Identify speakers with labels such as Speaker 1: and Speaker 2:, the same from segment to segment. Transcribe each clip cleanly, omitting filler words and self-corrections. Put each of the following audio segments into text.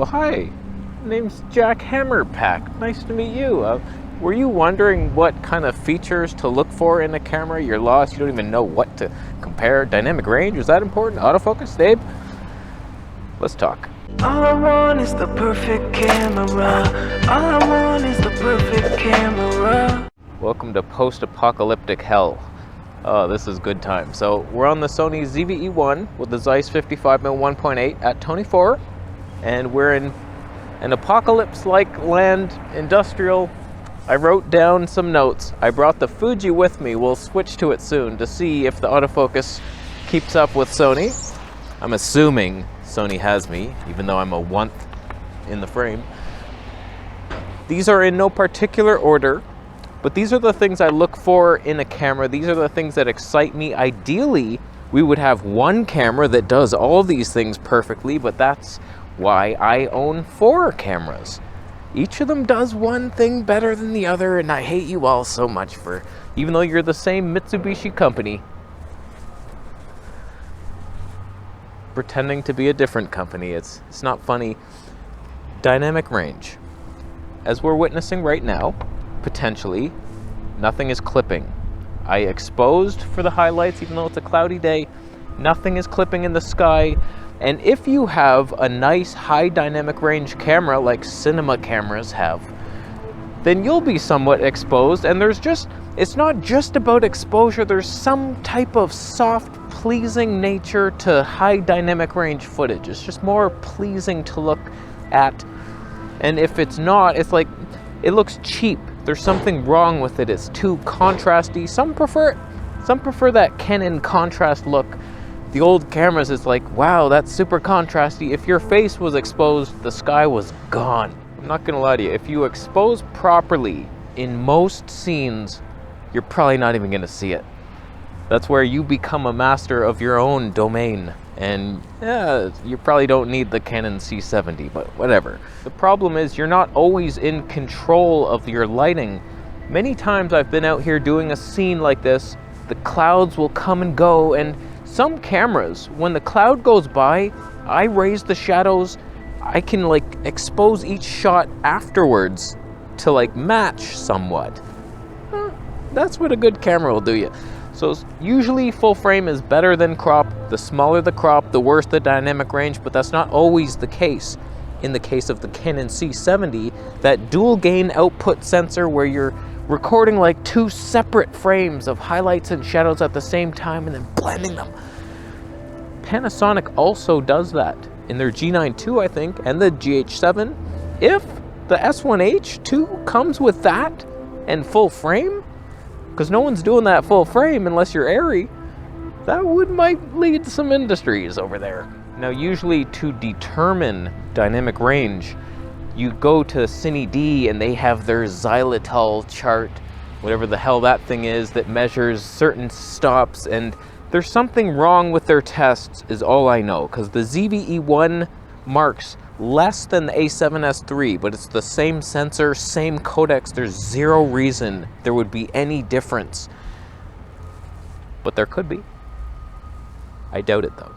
Speaker 1: Oh, hi. Name's Jack Hammerpack. Nice to meet you. Were you wondering what kind of features to look for in a camera? You're lost, you don't even know what to compare. Dynamic range, is that important? Autofocus, Dave? Let's talk.
Speaker 2: All I want is the perfect camera. All I want is the perfect camera.
Speaker 1: Welcome to post-apocalyptic hell. Oh, this is good time. So we're on the Sony ZV-E1 with the Zeiss 55mm 1.8 at 24, and we're in an apocalypse-like land, industrial. I wrote down some notes. I brought the Fuji with me. We'll switch to it soon to see if the autofocus keeps up with Sony. I'm assuming Sony has me, even though I'm a 1th in the frame. These are in no particular order, but these are the things I look for in a camera. These are the things that excite me. Ideally, we would have one camera that does all these things perfectly, but that's why I own 4 cameras. Each of them does one thing better than the other, and I hate you all so much for, even though you're the same Mitsubishi company, pretending to be a different company. It's not funny. Dynamic range. As we're witnessing right now, potentially, nothing is clipping. I exposed for the highlights, even though it's a cloudy day. Nothing is clipping in the sky. And if you have a nice high dynamic range camera like cinema cameras have, then you'll be somewhat exposed. And it's not just about exposure. There's some type of soft, pleasing nature to high dynamic range footage. It's just more pleasing to look at. And if it's not, it's like, it looks cheap. There's something wrong with it. It's too contrasty. Some prefer that Canon contrast look. The old cameras, it's like, wow, that's super contrasty. If your face was exposed, the sky was gone. I'm not gonna lie to you. If you expose properly in most scenes, you're probably not even gonna see it. That's where you become a master of your own domain. And yeah, you probably don't need the Canon C70, but whatever. The problem is you're not always in control of your lighting. Many times I've been out here doing a scene like this, the clouds will come and go, and some cameras, when the cloud goes by, I raise the shadows. I can like expose each shot afterwards to like match somewhat. That's what a good camera will do you. So usually full frame is better than crop. The smaller the crop, the worse the dynamic range, but that's not always the case. In the case of the Canon C70, that dual gain output sensor where you're recording like 2 separate frames of highlights and shadows at the same time and then blending them. Panasonic also does that in their G9 II, I think, and the GH7. If the S1H2 comes with that and full frame, because no one's doing that full frame unless you're airy, that might lead to some industries over there. Now, usually to determine dynamic range, you go to Cine D and they have their xylitol chart, whatever the hell that thing is, that measures certain stops, and there's something wrong with their tests is all I know, because the ZV-E1 marks less than the A7S III, but it's the same sensor, same codecs. There's zero reason there would be any difference. But there could be. I doubt it though.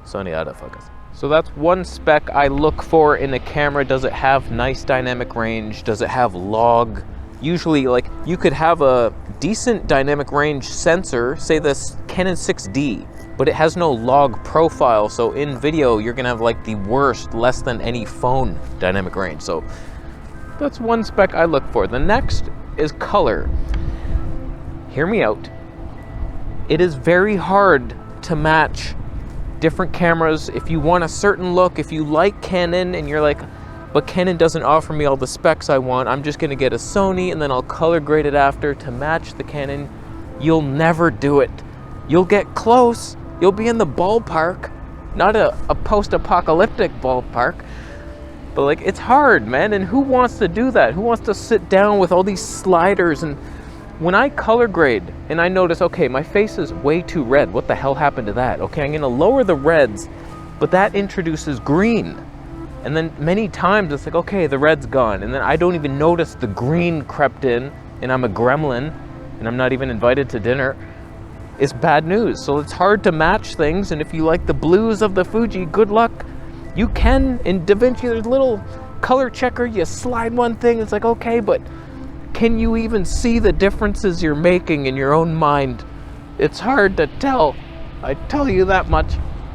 Speaker 1: Sony autofocus. So that's one spec I look for in a camera. Does it have nice dynamic range? Does it have log? Usually, like, you could have a decent dynamic range sensor, say this Canon 6D, but it has no log profile, so in video you're gonna have like the worst, less than any phone dynamic range. So that's one spec I look for. The next is color. Hear me out. It is very hard to match different cameras. If you want a certain look, if you like Canon and you're like, but Canon doesn't offer me all the specs I want, I'm just gonna get a Sony and then I'll color grade it after to match the Canon, you'll never do it. You'll get close, you'll be in the ballpark, not a post-apocalyptic ballpark, but like, it's hard, man, and who wants to do that? Who wants to sit down with all these sliders? And when I color grade and I notice, okay, my face is way too red, what the hell happened to that? Okay, I'm gonna lower the reds, but that introduces green. And then many times it's like, okay, the red's gone, and then I don't even notice the green crept in, and I'm a gremlin, and I'm not even invited to dinner. It's bad news. So it's hard to match things, and if you like the blues of the Fuji, good luck You can, in DaVinci, there's a little color checker, you slide one thing, it's like, okay, but can you even see the differences you're making in your own mind? It's hard to tell, I tell you that much.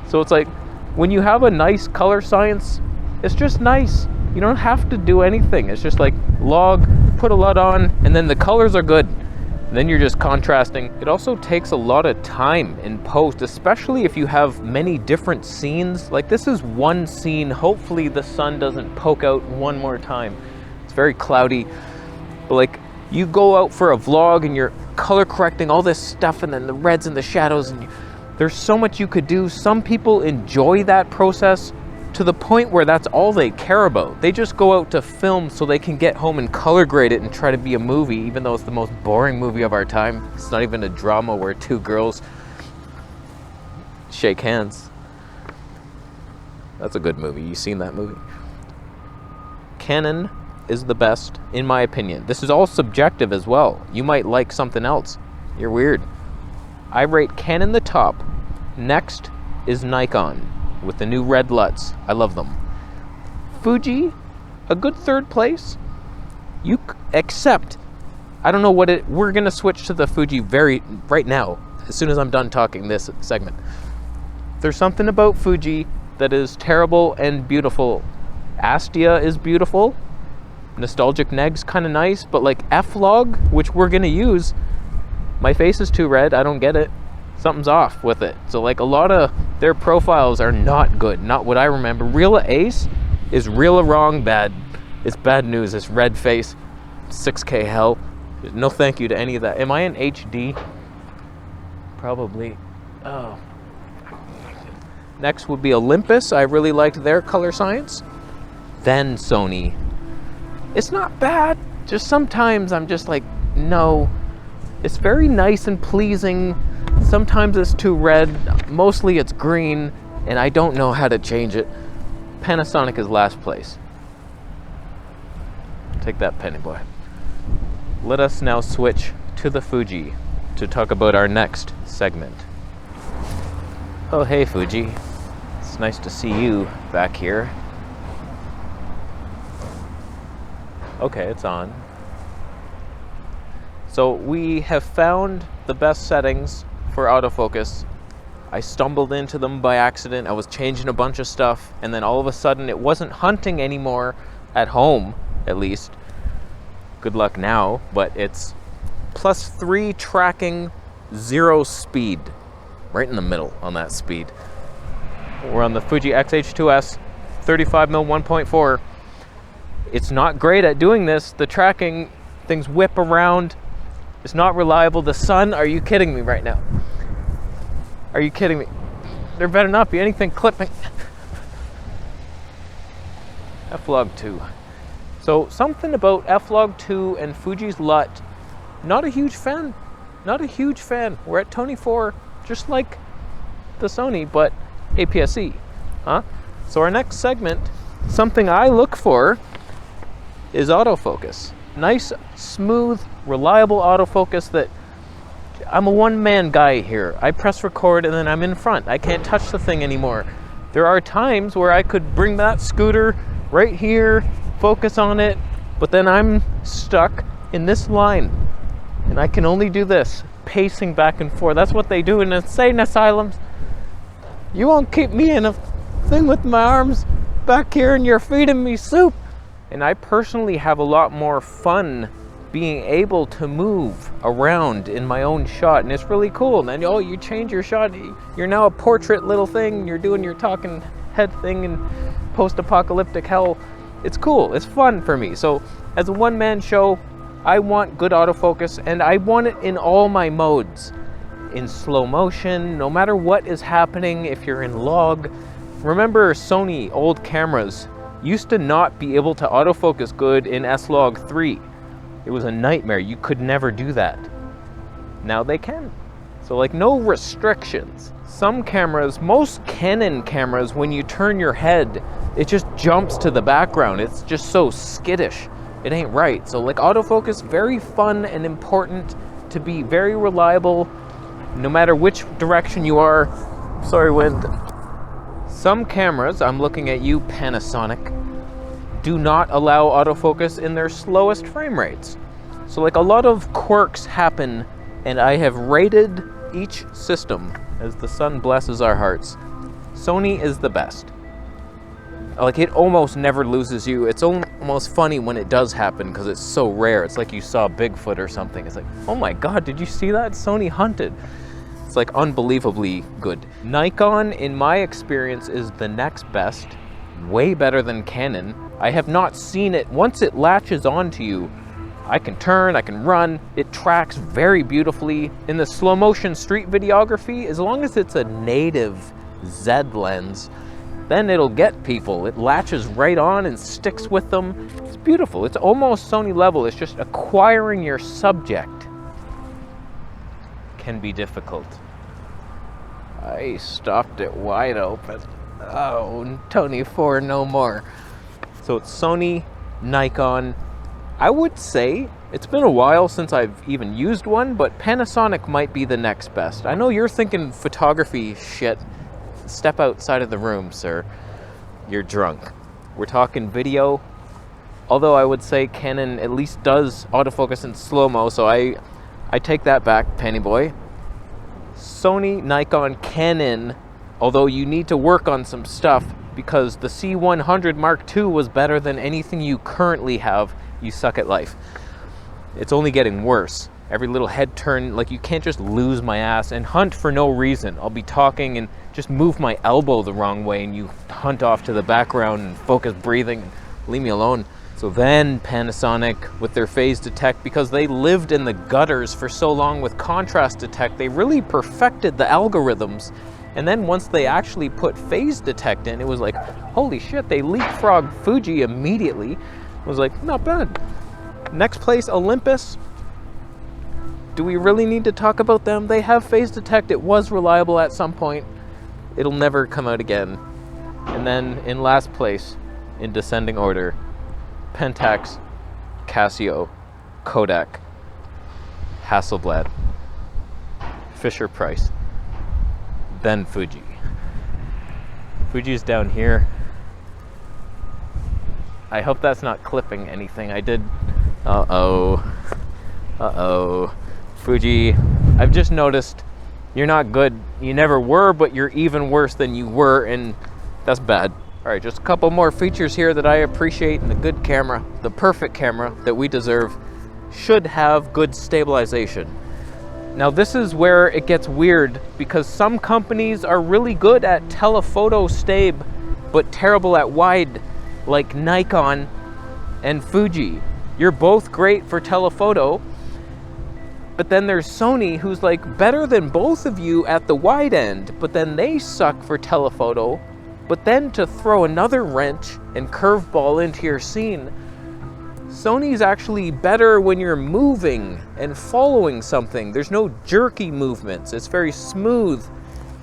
Speaker 1: So it's like, when you have a nice color science, it's just nice. You don't have to do anything. It's just like log, put a LUT on, and then the colors are good. And then you're just contrasting. It also takes a lot of time in post, especially if you have many different scenes. Like this is one scene. Hopefully the sun doesn't poke out one more time. It's very cloudy. But like you go out for a vlog and you're color correcting all this stuff and then the reds and the shadows, and there's so much you could do. Some people enjoy that process to the point where that's all they care about. They just go out to film so they can get home and color grade it and try to be a movie, even though it's the most boring movie of our time. It's not even a drama where two girls shake hands. That's a good movie. You seen that movie? Canon is the best, in my opinion. This is all subjective as well. You might like something else. You're weird. I rate Canon the top. Next is Nikon with the new red LUTs. I love them. Fuji, a good third place. Except, I don't know what it, we're gonna switch to the Fuji right now, as soon as I'm done talking this segment. There's something about Fuji that is terrible and beautiful. Astia is beautiful. Nostalgic Neg's kind of nice, but like F-Log, which we're gonna use, my face is too red, I don't get it. Something's off with it. So like a lot of their profiles are not good, not what I remember. Real Ace is real wrong bad. It's bad news. It's red face, 6K hell. No thank you to any of that. Am I in HD? Probably. Oh. Next would be Olympus. I really liked their color science. Then Sony. It's not bad. Just sometimes I'm just like, no. It's very nice and pleasing. Sometimes it's too red, mostly it's green, and I don't know how to change it. Panasonic is last place. Take that, penny boy. Let us now switch to the Fuji to talk about our next segment. Oh, hey Fuji. It's nice to see you back here. Okay, it's on. So we have found the best settings for autofocus. I stumbled into them by accident. I was changing a bunch of stuff, and then all of a sudden it wasn't hunting anymore, at home at least. Good luck now, but it's +3 tracking, 0 speed. Right in the middle on that speed. We're on the Fuji X-H2S 35mm 1.4. It's not great at doing this. The tracking, things whip around. It's not reliable. The sun, are you kidding me right now? Are you kidding me? There better not be anything clipping. F-Log 2. So something about F-Log 2 and Fuji's LUT, not a huge fan. Not a huge fan. We're at Tony 4, just like the Sony, but APS-C. Huh? So our next segment, something I look for is autofocus. Nice, smooth, reliable autofocus that I'm a one-man guy here. I press record and then I'm in front. I can't touch the thing anymore. There are times where I could bring that scooter right here, focus on it, but then I'm stuck in this line and I can only do this, pacing back and forth. That's what they do in insane asylums. You won't keep me in a thing with my arms back here and you're feeding me soup. And I personally have a lot more fun being able to move around in my own shot, and it's really cool. And then, oh, you change your shot, you're now a portrait little thing, you're doing your talking head thing in post-apocalyptic hell. It's cool, it's fun for me. So as a one-man show, I want good autofocus, and I want it in all my modes. In slow motion, no matter what is happening, if you're in log. Remember Sony old cameras used to not be able to autofocus good in S-Log 3. It was a nightmare. You could never do that. Now they can. So like no restrictions. Some cameras, most Canon cameras, when you turn your head, it just jumps to the background. It's just so skittish. It ain't right. So like autofocus, very fun and important to be very reliable no matter which direction you are. Sorry, wind. Some cameras, I'm looking at you, Panasonic, do not allow autofocus in their slowest frame rates. So like a lot of quirks happen, and I have rated each system as the sun blesses our hearts. Sony is the best. Like, it almost never loses you. It's almost funny when it does happen because it's so rare. It's like you saw Bigfoot or something. It's like, oh my God, did you see that? Sony hunted. It's like unbelievably good. Nikon, in my experience, is the next best. Way better than Canon. I have not seen it. Once it latches onto you, I can turn, I can run. It tracks very beautifully. In the slow motion street videography, as long as it's a native Z lens, then it'll get people. It latches right on and sticks with them. It's beautiful. It's almost Sony level. It's just acquiring your subject can be difficult. I stopped it wide open. Oh, Tony 4 no more. So it's Sony, Nikon. I would say it's been a while since I've even used one, but Panasonic might be the next best. I know you're thinking photography shit. Step outside of the room, sir. You're drunk. We're talking video. Although I would say Canon at least does autofocus in slow-mo, so I take that back, Penny Boy. Sony, Nikon, Canon, although you need to work on some stuff because the C100 Mark II was better than anything you currently have. You suck at life. It's only getting worse. Every little head turn, like, you can't just lose my ass and hunt for no reason. I'll be talking and just move my elbow the wrong way and you hunt off to the background and focus breathing and leave me alone. So then Panasonic with their phase detect, because they lived in the gutters for so long with contrast detect, they really perfected the algorithms. And then once they actually put phase detect in, it was like, holy shit, they leapfrogged Fuji immediately. It was like, not bad. Next place, Olympus. Do we really need to talk about them? They have phase detect. It was reliable at some point. It'll never come out again. And then in last place, in descending order, Pentax, Casio, Kodak, Hasselblad, Fisher-Price, then Fuji. Fuji's down here. I hope that's not clipping anything. I did... Uh-oh. Fuji, I've just noticed you're not good. You never were, but you're even worse than you were, and that's bad. All right, just a couple more features here that I appreciate in a good camera. The perfect camera that we deserve should have good stabilization. Now this is where it gets weird because some companies are really good at telephoto stab, but terrible at wide, like Nikon and Fuji. You're both great for telephoto, but then there's Sony, who's like better than both of you at the wide end, but then they suck for telephoto. But then to throw another wrench and curveball into your scene, Sony's actually better when you're moving and following something. There's no jerky movements. It's very smooth.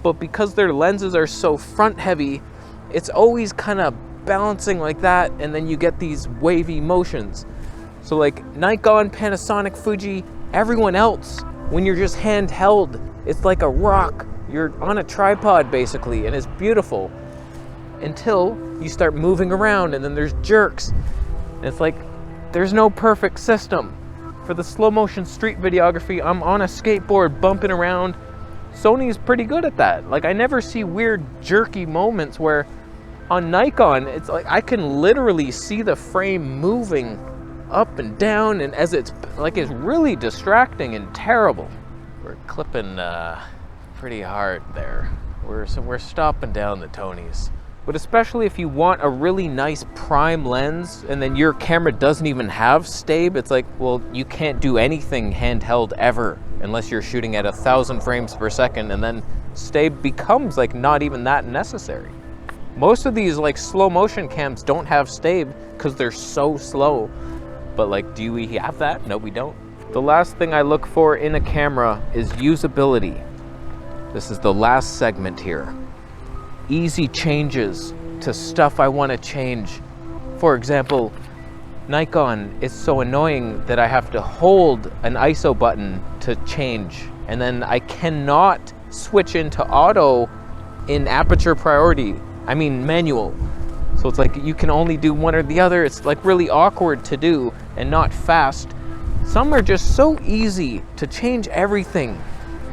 Speaker 1: But because their lenses are so front heavy, it's always kind of balancing like that, and then you get these wavy motions. So like Nikon, Panasonic, Fuji, everyone else, when you're just handheld, it's like a rock. You're on a tripod basically, and it's beautiful. Until you start moving around, and then there's jerks. And it's like, there's no perfect system. For the slow motion street videography, I'm on a skateboard bumping around. Sony's pretty good at that. Like, I never see weird jerky moments where on Nikon, it's like I can literally see the frame moving up and down, and as it's like, it's really distracting and terrible. We're clipping pretty hard there. We're stopping down the Tonys. But especially if you want a really nice prime lens and then your camera doesn't even have stab, it's like, well, you can't do anything handheld ever unless you're shooting at 1,000 frames per second, and then stab becomes like not even that necessary. Most of these like slow motion cams don't have stab because they're so slow. But like, do we have that? No, we don't. The last thing I look for in a camera is usability. This is the last segment here. Easy changes to stuff I want to change. For example, Nikon is so annoying that I have to hold an ISO button to change, and then I cannot switch into auto in aperture priority. I mean manual. So it's like you can only do one or the other. It's like really awkward to do and not fast. Some are just so easy to change everything.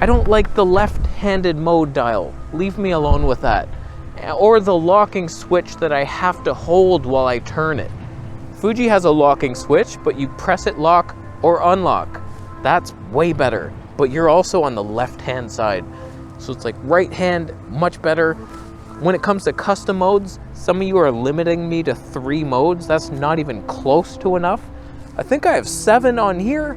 Speaker 1: I don't like the left-handed mode dial. Leave me alone with that. Or the locking switch that I have to hold while I turn it. Fuji has a locking switch, but you press it lock or unlock. That's way better. But you're also on the left-hand side. So it's like right hand, much better. When it comes to custom modes, some of you are limiting me to 3 modes. That's not even close to enough. I think I have 7 on here.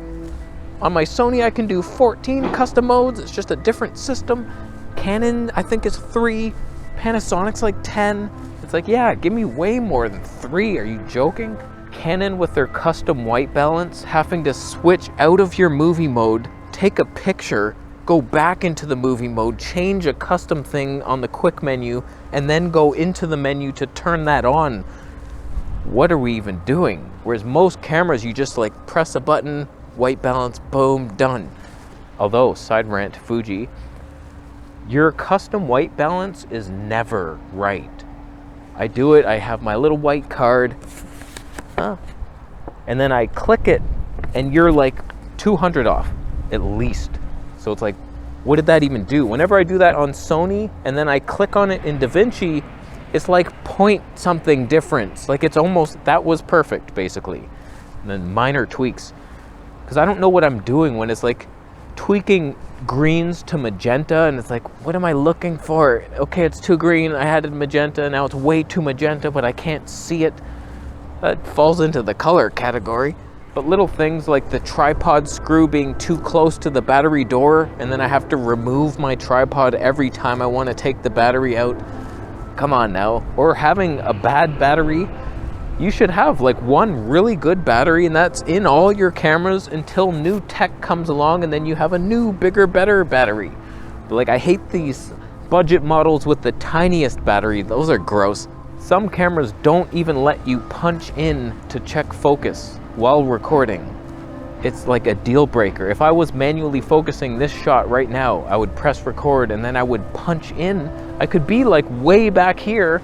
Speaker 1: On my Sony, I can do 14 custom modes. It's just a different system. Canon, I think, is 3. Panasonic's like 10. It's like, yeah, give me way more than 3. Are you joking? Canon with their custom white balance, having to switch out of your movie mode, take a picture, go back into the movie mode, change a custom thing on the quick menu, and then go into the menu to turn that on. What are we even doing? Whereas most cameras, you just like press a button, white balance, boom, done. Although, side rant, Fuji, your custom white balance is never right. I do it, I have my little white card, and then I click it, and you're like 200 off, at least. So it's like, what did that even do? Whenever I do that on Sony and then I click on it in DaVinci, it's like point something difference. Like it's almost, that was perfect basically. And then minor tweaks. Because I don't know what I'm doing when it's like tweaking greens to magenta and it's like, what am I looking for? Okay, it's too green, I had it magenta, now it's way too magenta, but I can't see it. That falls into the color category. But little things like the tripod screw being too close to the battery door, and then I have to remove my tripod every time I want to take the battery out. Come on now. Or having a bad battery. You should have like one really good battery, and that's in all your cameras until new tech comes along, and then you have a new, bigger, better battery. But like, I hate these budget models with the tiniest battery. Those are gross. Some cameras don't even let you punch in to check focus while recording. It's like a deal breaker. If I was manually focusing this shot right now, I would press record and then I would punch in. I could be like way back here,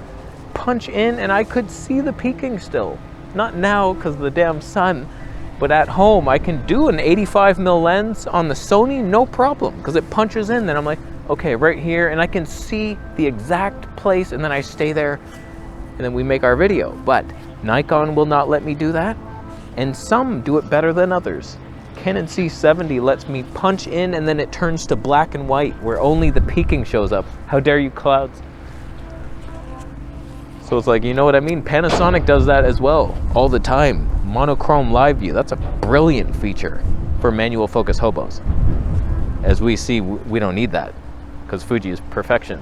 Speaker 1: punch in, and I could see the peaking still. Not now because of the damn sun, but at home I can do an 85mm lens on the Sony, no problem, because it punches in. Then I'm like, okay, right here, and I can see the exact place, and then I stay there, and then we make our video. But Nikon will not let me do that. And some do it better than others. Canon C70 lets me punch in and then it turns to black and white where only the peaking shows up. How dare you, clouds? So it's like, you know what I mean? Panasonic does that as well, all the time. Monochrome live view, that's a brilliant feature for manual focus hobos. As we see, we don't need that because Fuji is perfection.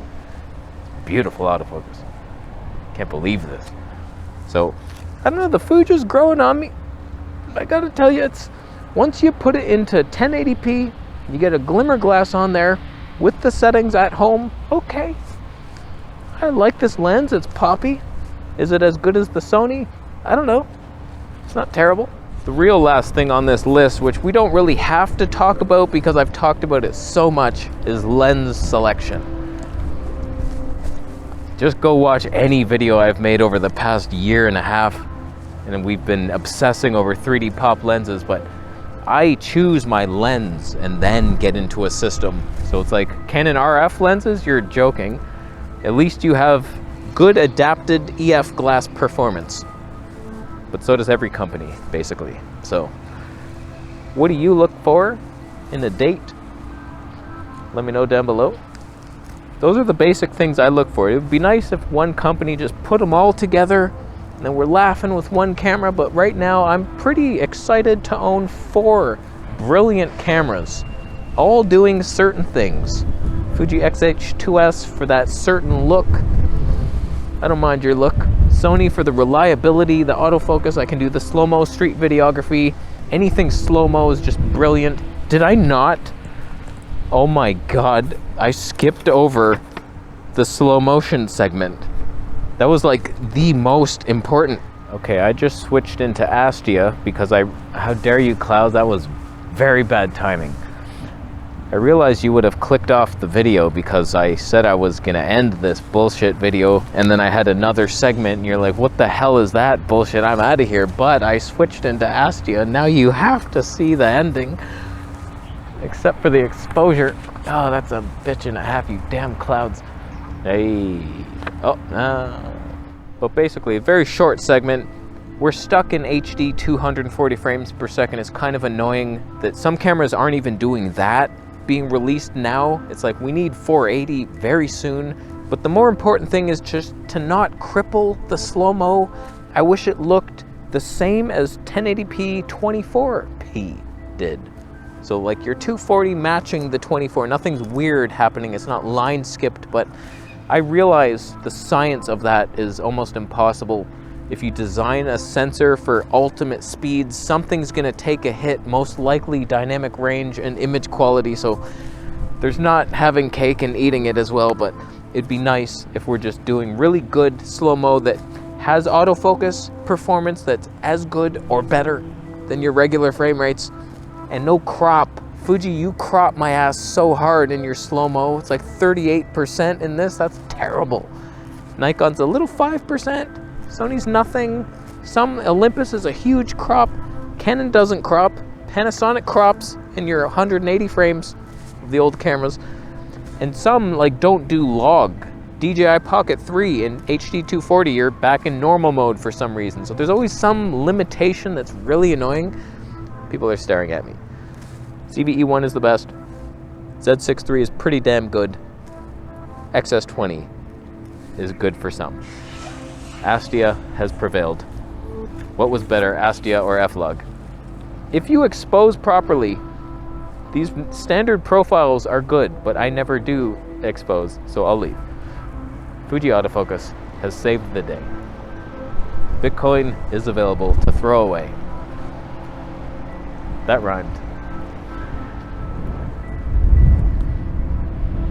Speaker 1: Beautiful autofocus. Can't believe this. So, I don't know, the Fuji's growing on me. I gotta tell you, it's once you put it into 1080p, you get a glimmer glass on there with the settings at home. Okay, I like this lens. It's poppy. Is it as good as the Sony? I don't know. It's not terrible. The real last thing on this list, which we don't really have to talk about because I've talked about it so much, is lens selection. Just go watch any video I've made over the past year and a half. And we've been obsessing over 3D pop lenses, but I choose my lens and then get into a system. So it's like Canon RF lenses, you're joking. At least you have good adapted EF glass performance. But so does every company, basically. So what do you look for in a date? Let me know down below. Those are the basic things I look for. It would be nice if one company just put them all together and then we're laughing with one camera, but right now I'm pretty excited to own 4 brilliant cameras, all doing certain things. Fuji X-H2S for that certain look. I don't mind your look. Sony for the reliability, the autofocus. I can do the slow-mo street videography. Anything slow-mo is just brilliant. Did I not? Oh my God, I skipped over the slow motion segment. That was like the most important. Okay, I just switched into Astia because how dare you, Cloud, that was very bad timing. I realized you would have clicked off the video because I said I was gonna end this bullshit video, and then I had another segment and you're like, what the hell is that bullshit? I'm out of here. But I switched into Astia, and now you have to see the ending. Except for the exposure. Oh, that's a bitch and a half, you damn clouds. Hey. Oh, But basically, a very short segment. We're stuck in HD 240 frames per second. It's kind of annoying that some cameras aren't even doing that being released now. It's like we need 480 very soon. But the more important thing is just to not cripple the slow-mo. I wish it looked the same as 1080p 24p did. So like your 240 matching the 24, nothing's weird happening. It's not line skipped, but I realize the science of that is almost impossible. If you design a sensor for ultimate speeds, something's gonna take a hit, most likely dynamic range and image quality. So there's not having cake and eating it as well, but it'd be nice if we're just doing really good slow-mo that has autofocus performance that's as good or better than your regular frame rates, and no crop. Fuji, you crop my ass so hard in your slow-mo. It's like 38% in this, that's terrible. Nikon's a little 5%. Sony's nothing. Some Olympus is a huge crop. Canon doesn't crop. Panasonic crops in your 180 frames of the old cameras. And some like don't do log. DJI Pocket 3 in HD 240, you're back in normal mode for some reason. So there's always some limitation that's really annoying. People are staring at me. CVE1 is the best. Z6 III is pretty damn good. XS20 is good for some. Astia has prevailed. What was better, Astia or F-Log? If you expose properly, these standard profiles are good, but I never do expose, so I'll leave. Fuji autofocus has saved the day. Bitcoin is available to throw away. That rhymed.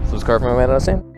Speaker 1: Subscribe for my man,